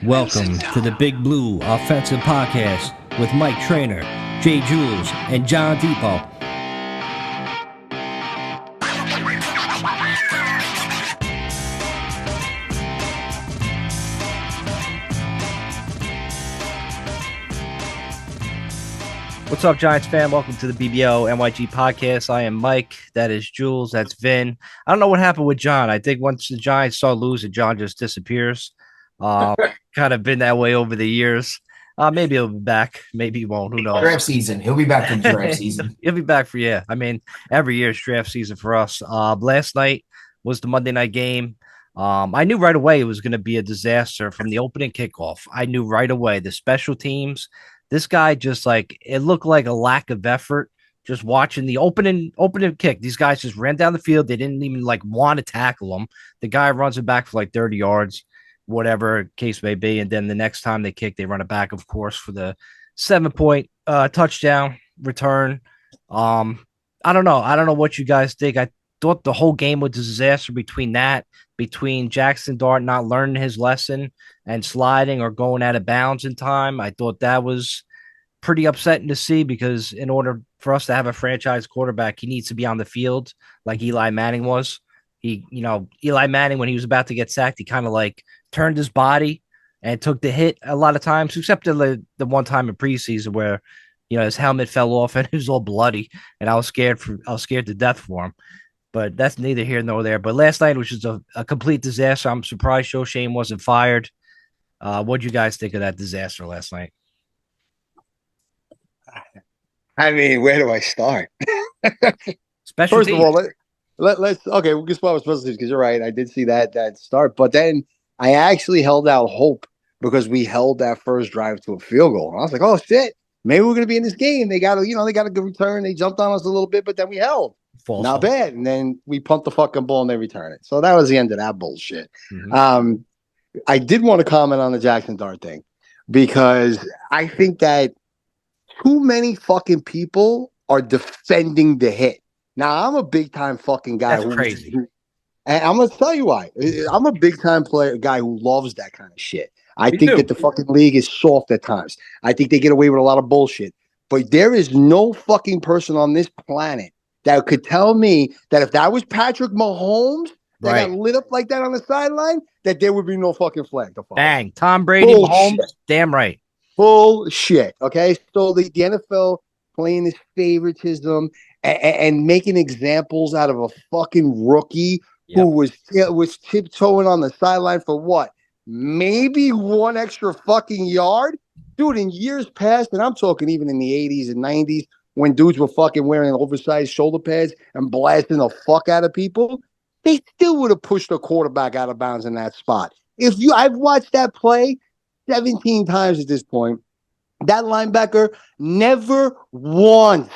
Welcome to the Big Blue Offensive Podcast with Mike Trainer, Jay Jules, and John Depot. What's up, Giants fan? Welcome to the BBO NYG podcast. I am Mike. That is Jules. That's Vin. I don't know what happened with John. I think once the Giants saw losing, John just disappears. Kind of been that way over the years. Maybe he'll be back. Maybe he won't. Who knows? Draft season. He'll be back for draft season. He'll be back for, yeah. I mean, every year is draft season for us. Last night was the Monday night game. I knew right away it was going to be a disaster from the opening kickoff. I knew right away the special teams. This guy just it looked like a lack of effort. Just watching the opening kick. These guys just ran down the field. They didn't even want to tackle him. The guy runs it back for 30 yards, whatever case may be. And then the next time they kick, they run it back, of course, for the 7-point touchdown return. I don't know. I don't know what you guys think. I thought the whole game was a disaster between Jackson Dart not learning his lesson and sliding or going out of bounds in time. I thought that was pretty upsetting to see because in order for us to have a franchise quarterback, he needs to be on the field like Eli Manning was. Eli Manning, when he was about to get sacked, he kind of turned his body and took the hit a lot of times, except the one time in preseason where, his helmet fell off and it was all bloody and I was scared to death for him. But that's neither here nor there. But last night, which was a complete disaster, I'm surprised Joe Shane wasn't fired. What'd you guys think of that disaster last night? I mean, where do I start? First of all, let's okay. We can start with special teams because you're right. I did see that start, but then I actually held out hope because we held that first drive to a field goal. And I was like, oh shit, maybe we're gonna be in this game. They got a good return. They jumped on us a little bit, but then we held. Not bad. And then we pumped the fucking ball and they return it. So that was the end of that bullshit. Mm-hmm. I did want to comment on the Jackson Dart thing because I think that too many fucking people are defending the hit. Now, I'm a big time fucking guy. That's crazy. And I'm going to tell you why. I'm a big time guy who loves that kind of shit. I think that the fucking league is soft at times. I think they get away with a lot of bullshit. But there is no fucking person on this planet that could tell me that if that was Patrick Mahomes that got lit up like that on the sideline, that there would be no fucking flag to follow. Bang. Tom Brady, Mahomes, damn right. Bullshit. Okay? So the NFL playing this favoritism and making examples out of a fucking rookie who was tiptoeing on the sideline for what? Maybe one extra fucking yard? Dude, in years past, and I'm talking even in the 80s and 90s, when dudes were fucking wearing oversized shoulder pads and blasting the fuck out of people, they still would have pushed the quarterback out of bounds in that spot. I've watched that play 17 times at this point. That linebacker never once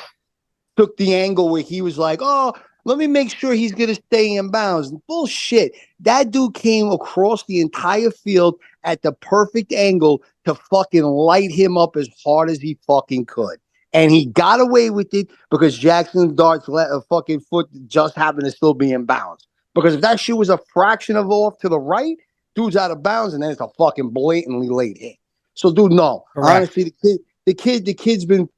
took the angle where he was like, oh, let me make sure he's going to stay in bounds. Bullshit. That dude came across the entire field at the perfect angle to fucking light him up as hard as he fucking could. And he got away with it because Jackson Dart's fucking foot just happened to still be in bounds. Because if that shit was a fraction of off to the right, dude's out of bounds, and then it's a fucking blatantly late hit. So, dude, no. Correct. Honestly, the kid's been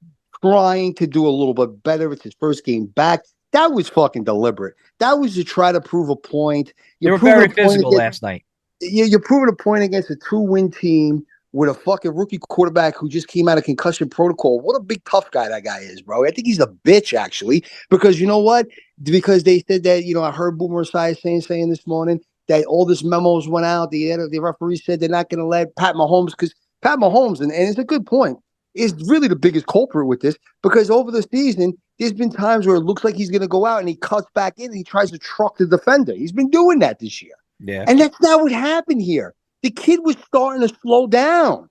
trying to do a little bit better. It's his first game back. That was fucking deliberate. That was to try to prove a point. They were very physical last night. You're proving a point against a 2-win team with a fucking rookie quarterback who just came out of concussion protocol. What a big tough guy that guy is, bro. I think he's a bitch, actually, because you know what? Because they said that, I heard Boomer Esiason saying this morning that all this memos went out. The referee said they're not going to let Pat Mahomes, because Pat Mahomes, and it's a good point, is really the biggest culprit with this, because over the season, there's been times where it looks like he's going to go out and he cuts back in and he tries to truck the defender. He's been doing that this year. Yeah. And that's not what happened here. The kid was starting to slow down.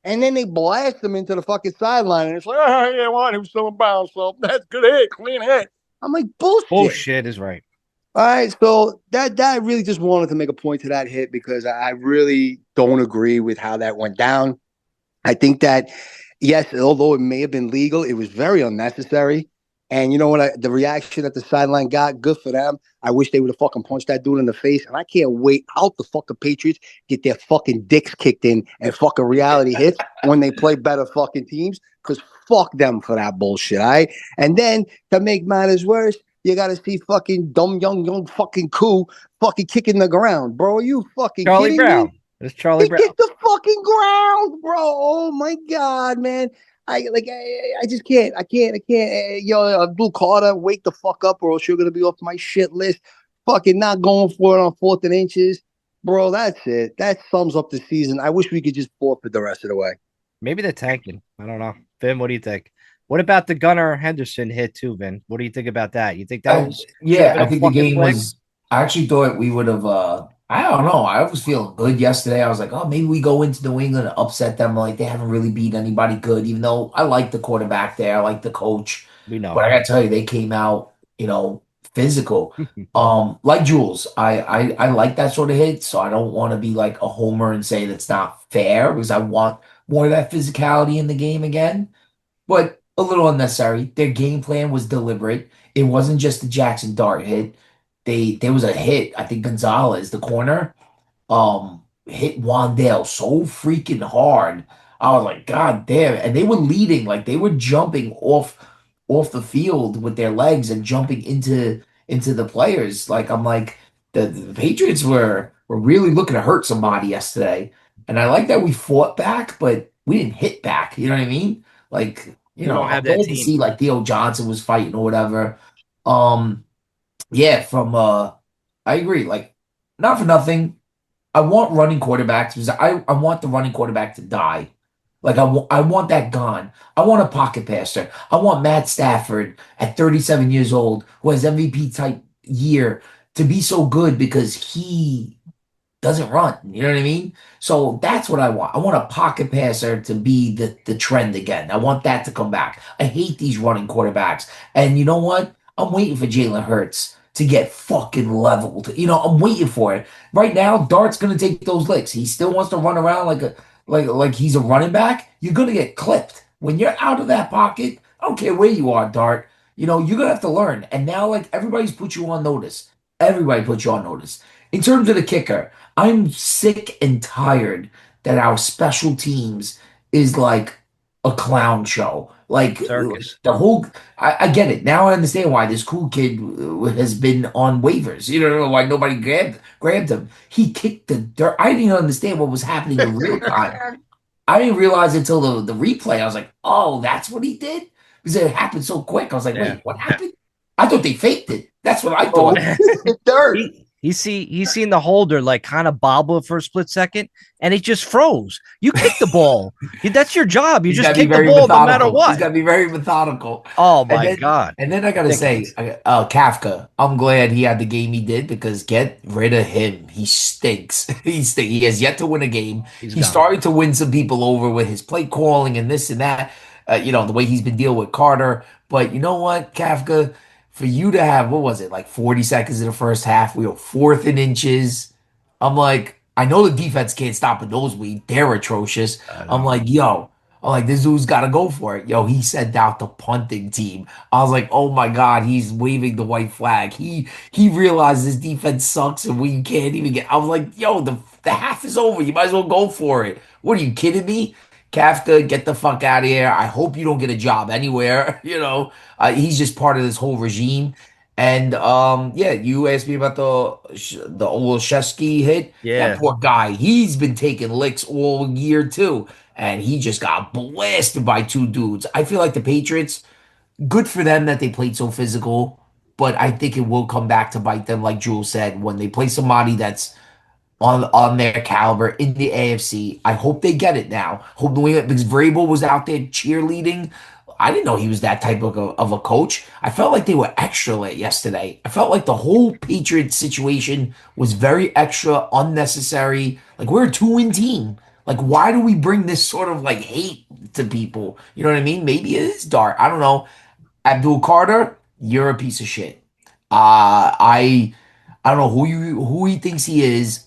And then they blast him into the fucking sideline. And it's like, oh, yeah, well, he was still in bounds. So that's good hit, clean hit. I'm like, bullshit. Bullshit is right. All right. So that I really just wanted to make a point to that hit because I really don't agree with how that went down. I think that, yes, although it may have been legal, it was very unnecessary. And you know what? The reaction that the sideline got, good for them. I wish they would have fucking punched that dude in the face. And I can't wait out the fucking Patriots get their fucking dicks kicked in and fucking reality hits when they play better fucking teams. Because fuck them for that bullshit, all right? And then to make matters worse, you got to see fucking dumb young fucking coup fucking kicking the ground. Bro, are you fucking Charlie kidding me? Brown. It's Charlie He Brown. kicked the fucking ground, bro. Oh my god, man. I just can't. I can't. Yo, Blue Carter, wake the fuck up, or else you're gonna be off my shit list. Fucking not going for it on 4th and inches, bro. That's it. That sums up the season. I wish we could just forfeit the rest of the way. Maybe they're tanking. I don't know. Vin, what do you think? What about the Gunnar Henderson hit too, Vin? What do you think about that? You think that was should have Yeah, been I a think the fucking game flag? was. I actually thought we would have. I don't know. I was feeling good yesterday. I was like, oh, maybe we go into New England and upset them. Like they haven't really beat anybody good, even though I like the quarterback there. I like the coach. We But know. I gotta tell you, they came out, physical. Like Jules, I like that sort of hit, so I don't want to be like a homer and say that's not fair because I want more of that physicality in the game again, but a little unnecessary. Their game plan was deliberate. It wasn't just the Jackson Dart hit. There was a hit, I think Gonzalez, the corner, hit Wandale so freaking hard. I was like, God damn. And they were leading, like they were jumping off the field with their legs and jumping into the players. Like I'm like, the Patriots were really looking to hurt somebody yesterday. And I like that we fought back, but we didn't hit back. You know what I mean? Like, We don't I'm have that glad to team. see like Theo Johnson was fighting or whatever. Um, yeah, I agree. Like, not for nothing. I want running quarterbacks because I want the running quarterback to die. Like I want that gone. I want a pocket passer. I want Matt Stafford at 37 years old who has MVP type year to be so good because he doesn't run. You know what I mean? So that's what I want. I want a pocket passer to be the trend again. I want that to come back. I hate these running quarterbacks. And you know what? I'm waiting for Jalen Hurts to get fucking leveled. I'm waiting for it. Right now, Dart's gonna take those licks. He still wants to run around like he's a running back. You're gonna get clipped. When you're out of that pocket, I don't care where you are, Dart. You're gonna have to learn. And now, like everybody's put you on notice. Everybody put you on notice. In terms of the kicker, I'm sick and tired that our special teams is like a clown show. Like Circus. the whole, I get it. Now I understand why this cool kid has been on waivers. You don't know why nobody grabbed him. He kicked the dirt. I didn't even understand what was happening in real time. I didn't realize until the replay. I was like, oh, that's what he did? Because it happened so quick. I was like, Yeah. wait, what happened? I thought they faked it. That's what I Oh, thought. the dirt. He's seen the holder like kind of bobble for a split second, and it just froze. You kick the ball. That's your job. You He's got just to be kick the very ball no matter methodical. He's what. got to be very methodical. Oh And my then god. and then I gotta say, Ridiculous. Kafka. I'm glad he had the game he did because get rid of him. He stinks. He has yet to win a game. He's He's gone. starting to win some people over with his play calling and this and that. The way he's been dealing with Carter. But you know what, Kafka? For you to have, what was it, like 40 seconds in the first half, we were 4th and inches. I'm like, I know the defense can't stop a nosebleed. They're atrocious. I I'm know. like, yo, this dude's got to go for it. Yo, he sent out the punting team. I was like, oh my God, he's waving the white flag. He realized his defense sucks and we can't even get. I was like, yo, the half is over. You might as well go for it. What are you kidding me? Kafka, get the fuck out of here. I hope you don't get a job anywhere. He's just part of this whole regime. And yeah, you asked me about the Olszewski hit. That Yeah. poor guy, he's been taking licks all year too, and he just got blasted by two dudes. I feel like the Patriots, good for them that they played so physical, but I think it will come back to bite them, like Jules said, when they play somebody that's on their caliber in the AFC. I hope they get it now. Hope New England, because Vrabel was out there cheerleading. I didn't know he was that type of a coach. I felt like they were extra late yesterday. I felt like the whole Patriots situation was very extra, unnecessary. Like we're a two-win team. Like why do we bring this sort of like hate to people? You know what I mean? Maybe it is dark. I don't know. Abdul Carter, you're a piece of shit. I I don't know who he thinks he is.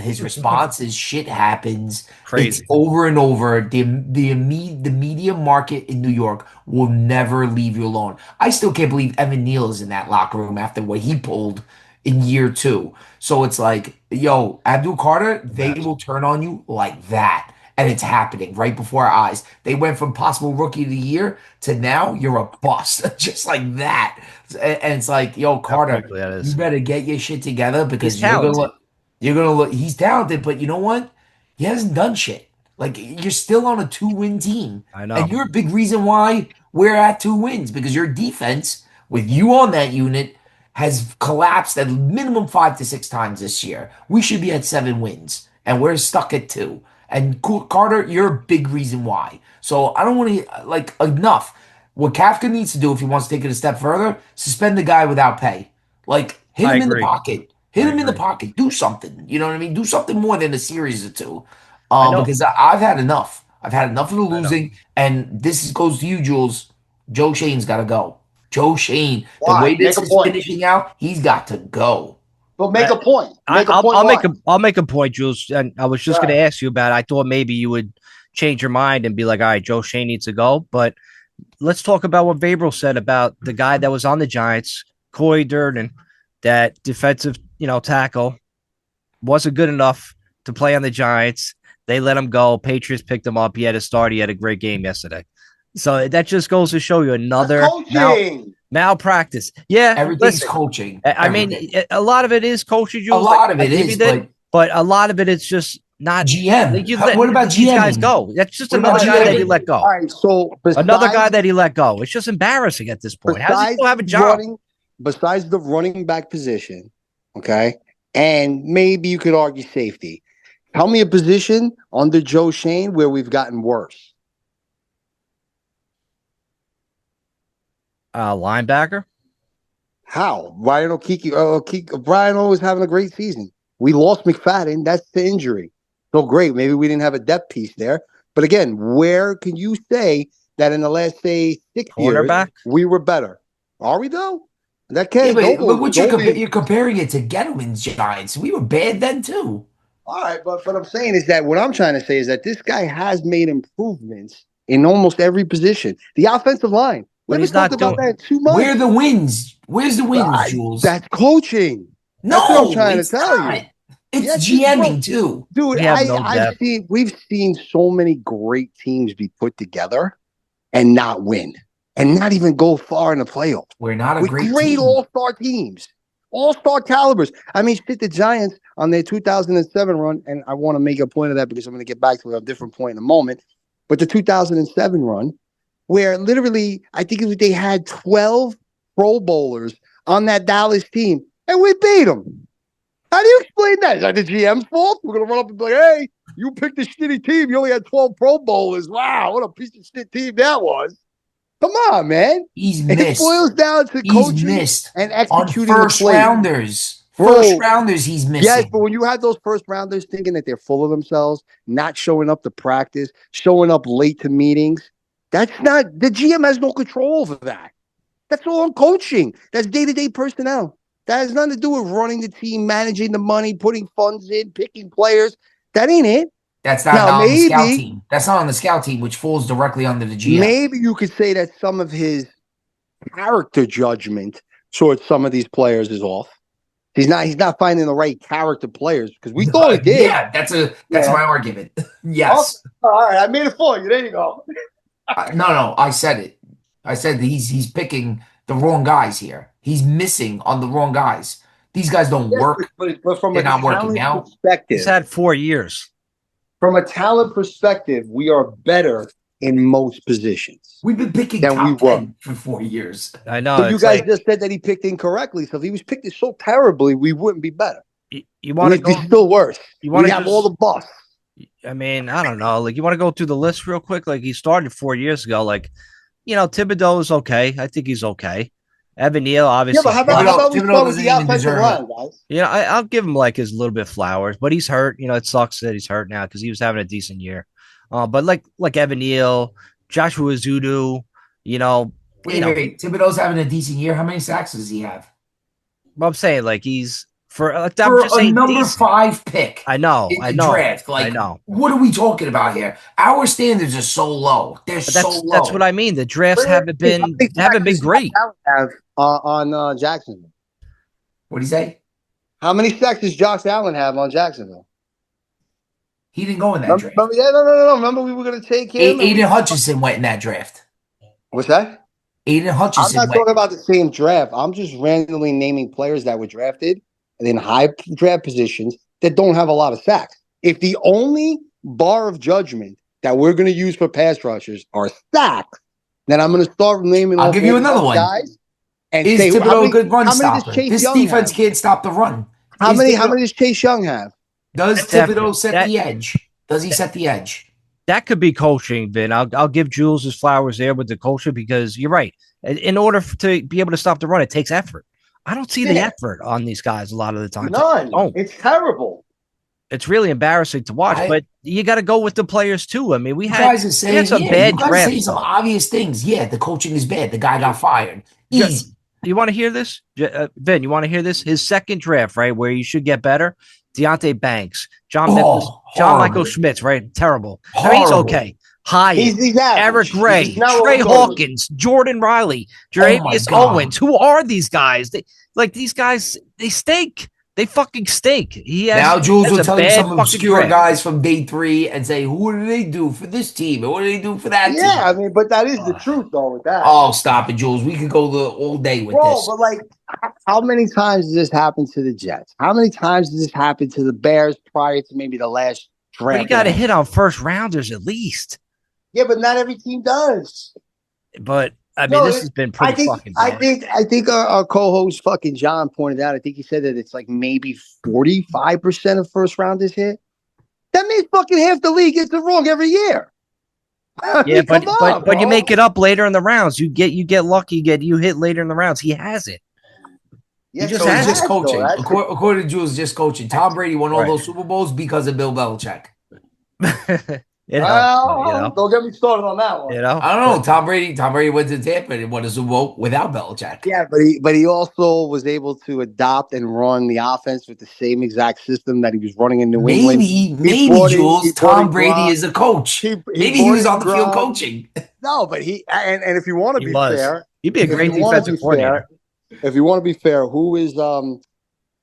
His response is shit happens. It's Crazy. over and over. The media market in New York will never leave you alone. I still can't believe Evan Neal is in that locker room after what he pulled in year two. So it's like, yo, Abdul Carter, they Mess. will turn on you like that. And it's happening right before our eyes. They went from possible rookie of the year to now you're a bust, just like that. And it's like, yo, How Carter, quickly that you is. better get your shit together He's because talented. you're gonna look. He's talented, but you know what? He hasn't done shit. Like you're still on a 2-win team, I and know. you're a big reason why we're at 2 wins because your defense with you on that unit has collapsed at minimum 5 to 6 times this year. We should be at 7 wins, and we're stuck at 2. And Carter, you're a big reason why. So I don't want to like enough. What Kafka needs to do if he wants to take it a step further, suspend the guy without pay. Like hit I him in the agree. pocket. Hit I him in the agree. pocket. Do something. You know what I mean? Do something more than a series or two. I know. Because I've had enough. I've had enough of the I know. losing. And goes to you, Jules. Joe Shane's got to go. Joe Shane, the Why? way Make this a is point. finishing out, he's got to go. But make I, a point. Make a I'll point. Why? I'll make a point, Jules. And I was just going to Right. ask you about it. I thought maybe you would change your mind and be like, all right, Joe Shane needs to go. But let's talk about what Vabril said about the guy that was on the Giants, Corey Durden, that defensive, tackle wasn't good enough to play on the Giants. They let him go. Patriots picked him up. He had a start. He had a great game yesterday. So that just goes to show you That's another coaching. malpractice. Yeah, Everything's listen. coaching. I mean, Everything. a lot of it is coaching, A Jules. Like lot of I it give you is, that, but but a lot of it it's just not. GM. Like you let What about these guys GMing? go. That's just What about another guy that he GMing? let All go. right. So Another guy that he let go. It's just embarrassing at this point. How does he besides still have a job? besides the running back position, okay, and maybe you could argue safety. Tell me a position under Joe Shane where we've gotten worse. Linebacker. How? Brian Brian always having a great season. We lost McFadden. That's the injury. So great. Maybe we didn't have a depth piece there. But again, where can you say that in the last, say, 6 years, Cornerback. we were better? Are we though? That Yeah, can't but what don't be. you're comparing it to Gettleman's Giants. We were bad then too. All right, but what I'm saying is that what I'm trying to say is that this guy has made improvements in almost every position. The offensive line. We But haven't he's talked not about doing. that in 2 months. Where are the wins? Where's the wins, I, Jules? that's coaching. That's what I'm No, trying to it's tell not. you. It's Yes, it's bro. GMing too. Dude, We have no depth. we've seen so many great teams be put together and not win and not even go far in the playoffs We're not a with great great team. all-star teams, all-star calibers. I mean, shit, the Giants on their 2007 run, and I want to make a point of that because I'm going to get back to a different point in a moment. But the 2007 run, where literally, I think they had 12 Pro Bowlers on that Dallas team, and we beat them. How do you explain that? Is that the GM's fault? We're going to run up and be like, hey, you picked a shitty team. You only had 12 Pro Bowlers. Wow, what a piece of shit team that was. Come on, man. He's It boils missed. down to He's coaching missed and on executing the first play. rounders. First Bro, rounders, he's yes, missing. but when you have those first rounders thinking that they're full of themselves, not showing up to practice, showing up late to meetings, that's not the GM has no control over that. That's all on coaching. That's day-to-day personnel. That has nothing to do with running the team, managing the money, putting funds in, picking players. That ain't it. That's not Now, on the scout team. That's not on the scout team, which falls directly under the GM. maybe you could say that some of his character judgment towards some of these players is off. He's not finding the right character players because we thought he did. Yeah, that's my argument. Yes. Oh, all right, I made it for you. There you go. No, I said it. I said he's picking the wrong guys here. He's missing on the wrong guys. These guys don't work. But from They're a not working talent now. perspective, He's had 4 years. from a talent perspective, we are better in most positions We've been picking than we top were. 10 for 4 years. I know. So you It's guys like just said that he picked incorrectly. So if he was picked so terribly, we wouldn't be better. you want to We'd be go. still worse. You want We'd to have all the busts. I mean, I don't know. Like, you want to go through the list real quick? Like, he started 4 years ago. Like, Thibodeau is okay. I think he's okay. Evan Neal, Yeah, obviously. but how about we Thibodeau start with doesn't the even offensive deserve line, it. guys? I'll give him like his little bit of flowers, but he's hurt. It sucks that he's hurt now because he was having a decent year. But like Evan Neal, Joshua Zudu, Wait. Thibodeau's having a decent year. How many sacks does he have? I'm saying like he's For I'm for just a saying number decent. 5 pick I know, in I the know, draft. I Like, know. what are we talking about here? Our standards are so low. They're But so that's what low. I mean. The drafts How many haven't sacks been does Josh great. Allen have on Jacksonville? What do you say? How many sacks does Josh Allen have on Jacksonville? He didn't go in that draft. Yeah, no. Remember, we were going to take him. Aiden Hutchinson went in that draft. What's that? Aiden I'm Hutchinson not went. talking about the same draft. I'm just randomly naming players that were drafted and in high draft positions that don't have a lot of sacks. If the only bar of judgment that we're going to use for pass rushers are sacks, then I'm going to start naming I'll off give all you the another other one. guys and Is say Thibodeau a good run how many does stopper? Chase This Young defense have? can't stop the run. How Is many? How Thibodeau, many does Chase Young have? does That's effort. Thibodeau set the edge? Does he set the edge? That could be coaching, Vin. I'll give Jules his flowers there with the culture because you're right. In order to be able to stop the run, it takes effort. I don't see the effort on these guys a lot of the time. None. It's terrible. It's really embarrassing to watch, but you got to go with the players too. I mean, we had some bad you guys are drafts. saying some obvious things. Yeah, the coaching is bad. The guy got fired. Easy. You want to hear this, Vin? You want to hear this? His second draft, right, where you should get better. Deontay Banks, John Michael Schmitz, right? Terrible. I mean, he's okay. Hyatt, Eric Gray, Trey Hawkins, Jordan Riley, Jaravius Owens. Who are these guys? These guys, they stink. They fucking stink. Now Jules will tell you some obscure guys from day 3 and say, who do they do for this team? And what do they do for that team? Yeah, I mean, but that is the truth, though, with that. Oh, stop it, Jules. We could go all day with this. But like, how many times does this happen to the Jets? How many times does this happen to the Bears prior to maybe the last draft? But you got to hit on first rounders at least. Yeah, but not every team does. But I mean, this has been pretty fucking bad. I think our co-host fucking John pointed out. I think he said that it's like maybe 45% of first rounders hit. That means fucking half the league gets it wrong every year. Yeah, but you make it up later in the rounds. You get lucky. You hit later in the rounds. He has it. Yeah, he's just coaching. According to Jules, just coaching. Tom Brady won all those Super Bowls because of Bill Belichick. Don't get me started on that one. I don't know. Tom Brady went to Tampa and won a Super Bowl without Belichick. Yeah, but he also was able to adopt and run the offense with the same exact system that he was running in New England. Maybe Jules, Tom Brady is a coach. Maybe he was on the field coaching. No, but and if you want to be fair, he'd be a great defensive coordinator. If you want to be fair, who is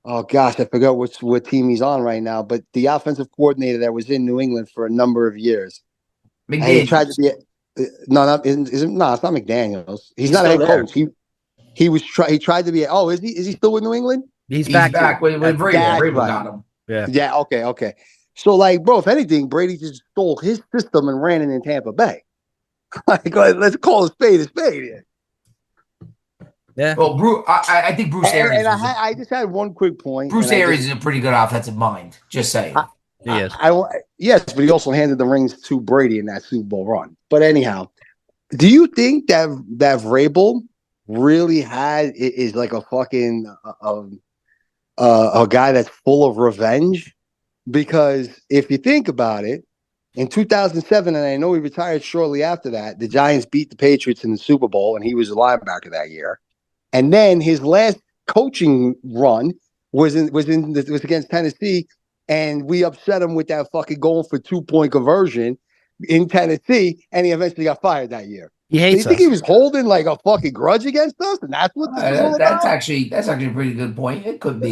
oh gosh, I forgot what team he's on right now, but the offensive coordinator that was in New England for a number of years. He tried to be it's not McDaniels. He's not a head coach. He tried to be is he still with New England? He's back with Brady. Brady got him. Yeah, okay. So like, bro, if anything, Brady just stole his system and ran it in Tampa Bay. Like, let's call a spade here. Yeah. Well, I think Bruce Arians. And I just had one quick point. Bruce Arians is a pretty good offensive mind. Just saying. Yes, but he also handed the rings to Brady in that Super Bowl run. But anyhow, do you think that Vrabel really is like a fucking a guy that's full of revenge? Because if you think about it, in 2007, and I know he retired shortly after that, the Giants beat the Patriots in the Super Bowl, and he was a linebacker that year. And then his last coaching run was against Tennessee, and we upset him with that fucking going for 2-point conversion in Tennessee, and he eventually got fired that year. He hates so you think he was holding like a fucking grudge against us, and that's what this is all about? That's actually a pretty good point. It could be.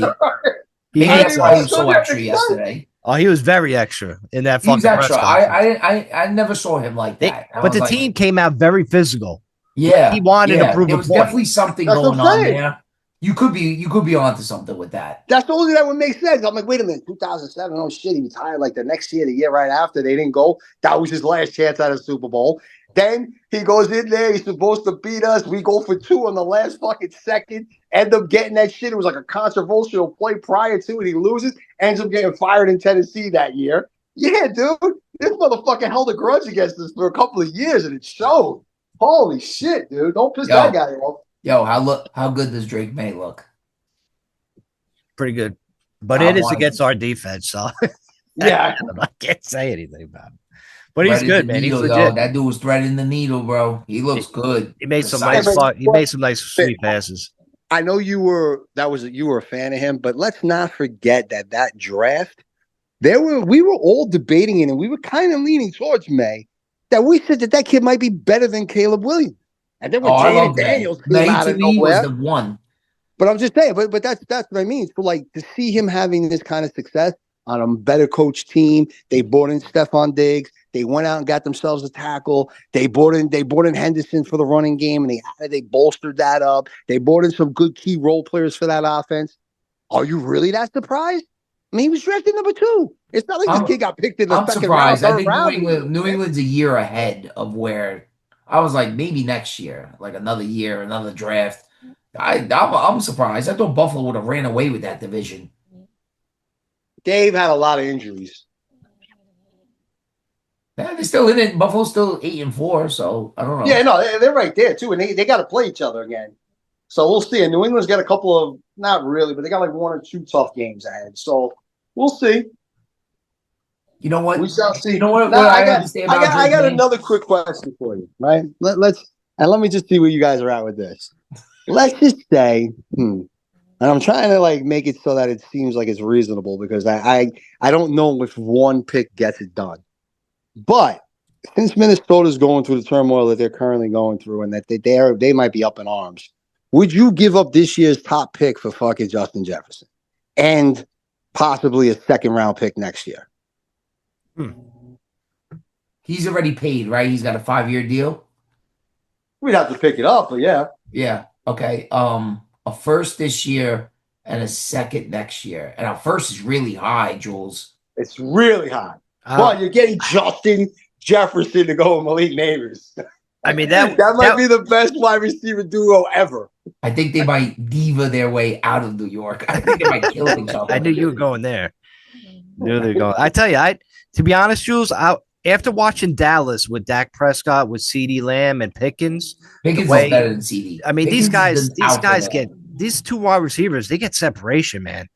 That's why he was so extra yesterday. Oh, he was very extra in that fucking press conference. I never saw him like that. But the team came out very physical. Yeah, he wanted to prove there was definitely something going on there. You could be onto something with that. That's the only that would make sense. I'm like, wait a minute, 2007. Oh shit, he retired like the next year, the year right after. They didn't go. That was his last chance at a Super Bowl. Then he goes in there. He's supposed to beat us. We go for 2 on the last fucking second. End up getting that shit. It was like a controversial play prior to it. He loses. Ends up getting fired in Tennessee that year. Yeah, dude. This motherfucker held a grudge against us for a couple of years, and it showed. Holy shit, dude. Don't piss that guy off. Yo, how good does Drake May look? Pretty good. But it is against our defense, so yeah. I can't say anything about him. But he's good, man. He's legit. Yo, that dude was threading the needle, bro. He looks good. He made some nice sweet passes. I know you were a fan of him, but let's not forget that draft. We were all debating it, and we were kind of leaning towards May. That we said that kid might be better than Caleb Williams, and then Oh, when I Jaden love May. Daniels came May out to of me was nowhere. the one. But I'm just saying, but that's what I mean. So like to see him having this kind of success on a better coach team, they brought in Stephon Diggs, they went out and got themselves a tackle, they brought in Henderson for the running game, and they bolstered that up. They brought in some good key role players for that offense. Are you really that surprised? I mean, he was drafted number 2. It's not like this kid got picked in the I'm second round, surprised. I third think round. New England's a year ahead of where I was like maybe next year, like another year, another draft. I'm surprised. I thought Buffalo would have ran away with that division. Dave had a lot of injuries. Yeah, they're still in it. Buffalo's still 8-4, so I don't know. Yeah, no, they're right there too, and they got to play each other again. So we'll see. And New England's got a couple of not really, but they got like 1 or 2 tough games ahead. So we'll see. You know what? We shall see. You know what? Now, What I understand about I got Drake May? another quick question for you, right? Let me just see where you guys are at with this. Let's just say, and I'm trying to like make it so that it seems like it's reasonable because I don't know if one pick gets it done. But since Minnesota's going through the turmoil that they're currently going through and that they might be up in arms, would you give up this year's top pick for fucking Justin Jefferson and possibly a second round pick next year? He's already paid, right? He's got a 5-year deal. We'd have to pick it up, but yeah. Yeah. Okay. A first this year and a second next year. And our first is really high, Jules. It's really high. But you're getting Justin Jefferson to go with Malik Neighbors. I mean, that might be the best wide receiver duo ever. I think they might diva their way out of New York. I think they might kill themselves. I knew you were going there. Knew they were going. I tell you, to be honest, Jules, after watching Dallas with Dak Prescott, with CeeDee Lamb and Pickens is better than CD. I mean, these guys get these 2 wide receivers. They get separation, man.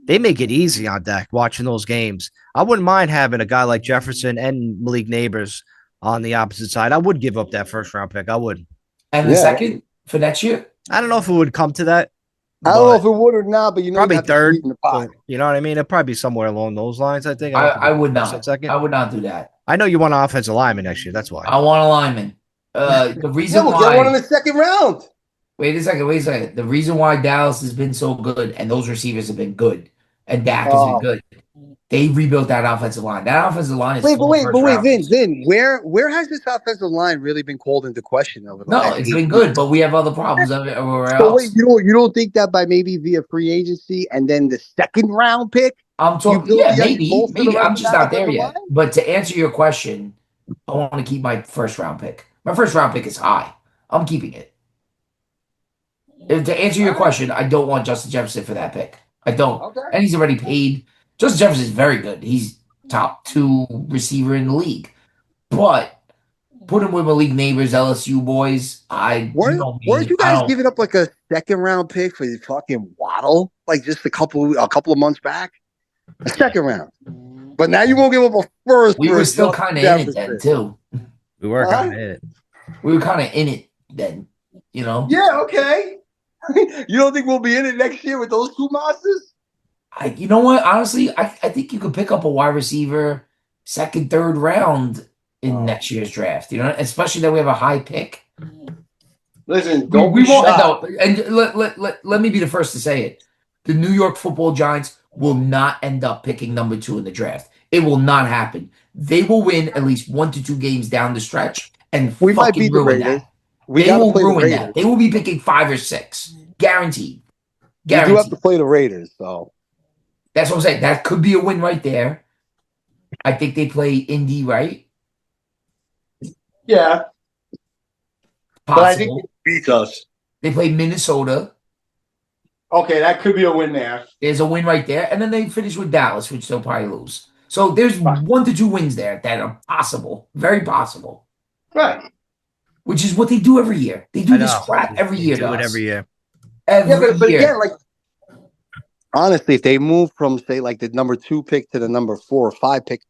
They make it easy on Dak watching those games. I wouldn't mind having a guy like Jefferson and Malik Neighbors on the opposite side. I would give up that first round pick. I would. And the second for next year? I don't know if it would come to that. I don't know if it would or not, but probably third. You know what I mean? It'd probably be somewhere along those lines, I think. I would not. Second. I would not do that. I know you want an offensive lineman next year. That's why. I want a lineman. The reason we'll why get one in the second round. Wait a second. The reason why Dallas has been so good and those receivers have been good and Dak has been good. They rebuilt that offensive line. That offensive line is Vin, where has this offensive line really been called into question over the last it's been good, but we have other problems everywhere else. So wait, you don't think that by maybe via free agency and then the second round pick? I'm talking, maybe. I'm just not there yet. But to answer your question, I want to keep my first round pick. My first round pick is high. I'm keeping it. To answer your question, I don't want Justin Jefferson for that pick. I don't. Okay. And he's already paid. Justin Jefferson is very good. He's top 2 receiver in the league. But put him with Malik Neighbors, LSU boys. Weren't you guys giving up like a second round pick for fucking Waddle? Like just a couple of months back? A second round. But now you won't give up a first. We were still kind of in it then, too. We were kind of in it. We were kind of in it then, you know? Yeah, okay. You don't think we'll be in it next year with those 2 monsters? You know what? Honestly, I think you could pick up a wide receiver second, third round in next year's draft. You know, especially that we have a high pick. Listen, we won't end up. And let me be the first to say it. The New York Football Giants will not end up picking number 2 in the draft. It will not happen. They will win at least 1 to 2 games down the stretch, and we might be ruin that. They will ruin that. They will be picking 5 or 6, guaranteed. You do have to play the Raiders, so. That's what I'm saying. That could be a win right there. I think they play Indy, right? Yeah. Possible. But I think they beat us. They play Minnesota. Okay, that could be a win there. There's a win right there. And then they finish with Dallas, which they'll probably lose. So there's 1 to 2 wins there that are possible. Very possible. Right. Which is what they do every year. They do this crap every year. They do it every year. But again, like, honestly, if they move from, say, like the number 2 pick to the number 4 or 5 pick,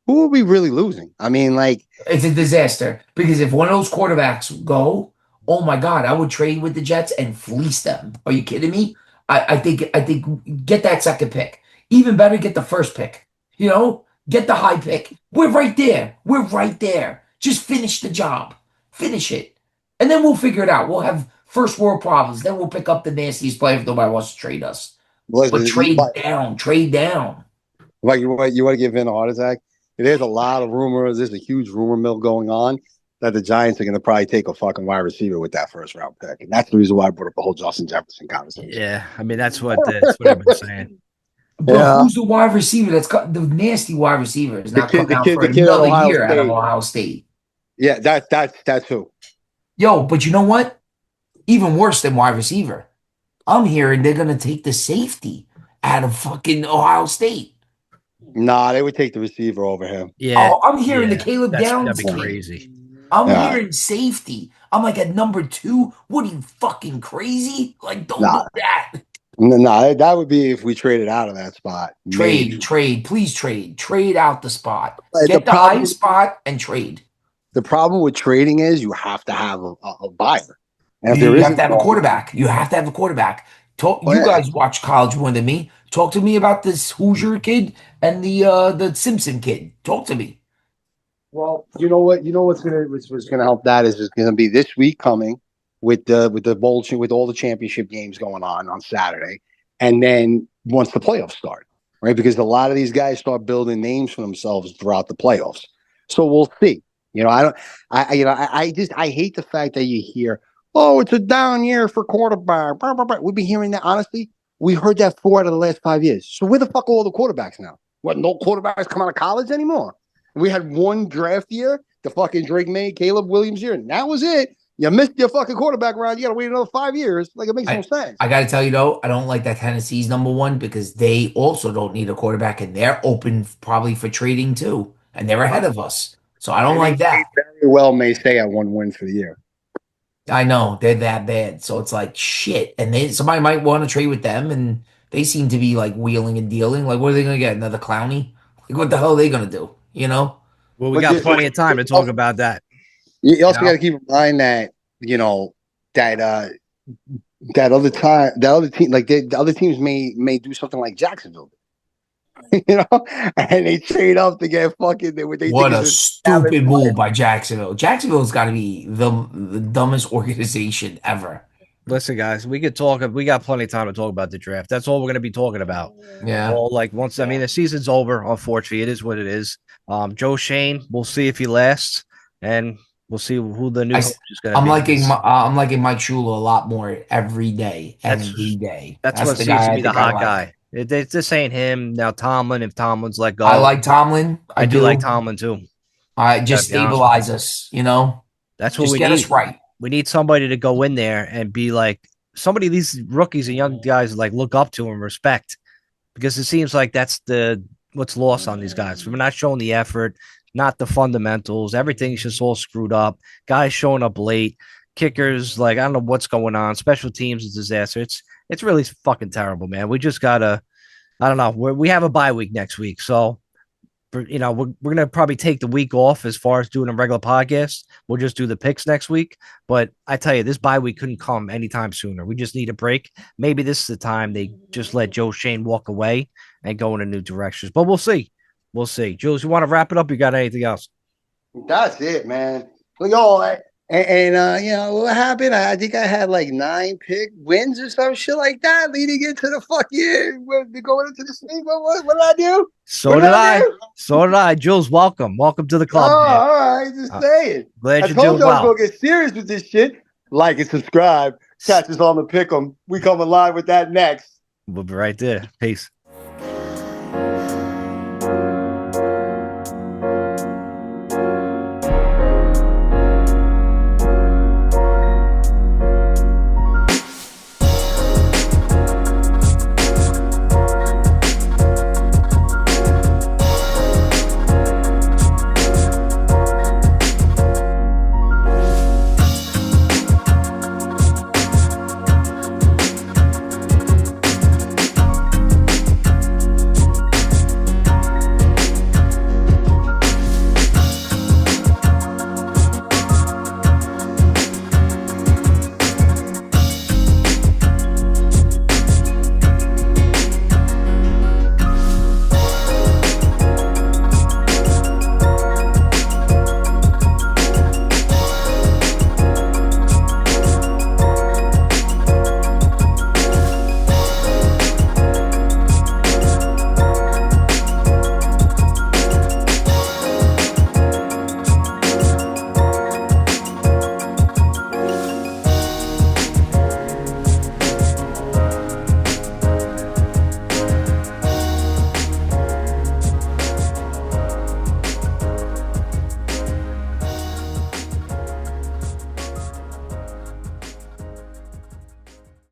who are we really losing? I mean, like, it's a disaster because if one of those quarterbacks go, Oh my God, I would trade with the Jets and fleece them. Are you kidding me? I think get that second pick. Even better, get the first pick. You know, get the high pick. We're right there. We're right there. Just finish the job. Finish it. And then we'll figure it out. We'll have first world problems. Then we'll pick up the nastiest player if nobody wants to trade us. But Listen, trade down, trade down. like you want to give Vin a heart attack? There's a lot of rumors. There's a huge rumor mill going on that the Giants are going to probably take a fucking wide receiver with that first round pick, and that's the reason why I brought up the whole Justin Jefferson conversation. Yeah, I mean that's what I've been saying. But Yeah, who's the wide receiver that's got the nasty wide receiver is not coming out for the kid at another Ohio year out of State. Ohio State. Yeah, that's who. Yo, but you know what? Even worse than wide receiver. I'm hearing they're gonna take the safety out of fucking Ohio State. Nah, they would take the receiver over him. Yeah, Oh, I'm hearing the yeah, Caleb that'd Downs be kid. crazy. I'm Yeah. hearing safety. I'm like at number 2. What are you fucking crazy? Like, don't Nah. do that. No, that would be if we traded out of that spot. Maybe. Trade, please trade. Trade out the spot. But Get the high spot and trade. The problem with trading is you have to have a buyer. And if You there have isn't to have a one- quarterback. You have to have a quarterback. Oh, You yeah. guys watch college more than me. Talk to me about this Hoosier kid and the Simpson kid. Talk to me. Well, you know what? You know what's gonna help that is it's gonna be this week coming with the bowl with all the championship games going on Saturday, and then once the playoffs start, right? Because a lot of these guys start building names for themselves throughout the playoffs. So we'll see. You know, I hate the fact that you hear, oh, it's a down year for quarterback. Blah, blah, blah. We've been hearing that honestly. We heard that 4 out of the last 5 years. So where the fuck are all the quarterbacks now? What? No quarterbacks come out of college anymore? We had one draft year, the fucking Drake May, Caleb Williams year, and that was it. You missed your fucking quarterback round. You got to wait another 5 years. Like, it makes no sense. I got to tell you, though, I don't like that Tennessee's number 1 because they also don't need a quarterback, and they're open probably for trading, too. And they're ahead of us. So I don't like that. They very well may stay at 1 win for the year. I know. They're that bad. So it's like, shit. And somebody might want to trade with them, and they seem to be, like, wheeling and dealing. Like, what are they going to get? Another Clowney? Like, what the hell are they going to do? You know? Well, we got plenty of time to talk about that. You also got to keep in mind that, you know, that the other teams may do something like Jacksonville, you know, and they trade up to get fucking What a stupid move by Jacksonville. Jacksonville's got to be the dumbest organization ever. Listen, guys, we got plenty of time to talk about the draft. That's all we're going to be talking about. Yeah. Well, I mean, the season's over. Unfortunately, it is what it is. Joe Shane, we'll see if he lasts, and we'll see who the new coach is going to be. I'm liking Mike Shula a lot more every day. That's what seems to be the hot guy. This ain't him now. Tomlin, if Tomlin's let go, I like Tomlin. I do like Tomlin too. I just stabilize us. You know, that's what just we get need. us right. We need somebody to go in there and be like somebody these rookies and young guys like look up to and respect, because it seems like that's what's lost on these guys. We're not showing the effort, not the fundamentals. Everything's just all screwed up. Guys showing up late, kickers, like, I don't know what's going on. Special teams is a disaster. It's really fucking terrible, man. We just gotta, I don't know. We have a bye week next week, so you know, we're gonna probably take the week off as far as doing a regular podcast. We'll just do the picks next week. But I tell you, this bye week couldn't come anytime sooner. We just need a break. Maybe this is the time they just let Joe Shane walk away and go in a new directions. But we'll see. We'll see. Jules, you want to wrap it up? You got anything else? That's it, man. You know what happened? I think I had like 9 pick wins or some shit like that leading into the fucking going into the season. What did I do? So did I. Jules, welcome to the club. Oh, man. all right, just saying. Glad I you're told doing you I was well. gonna get serious with this shit. Like and subscribe. Catch us on the pick 'em. We coming live with that next. We'll be right there. Peace.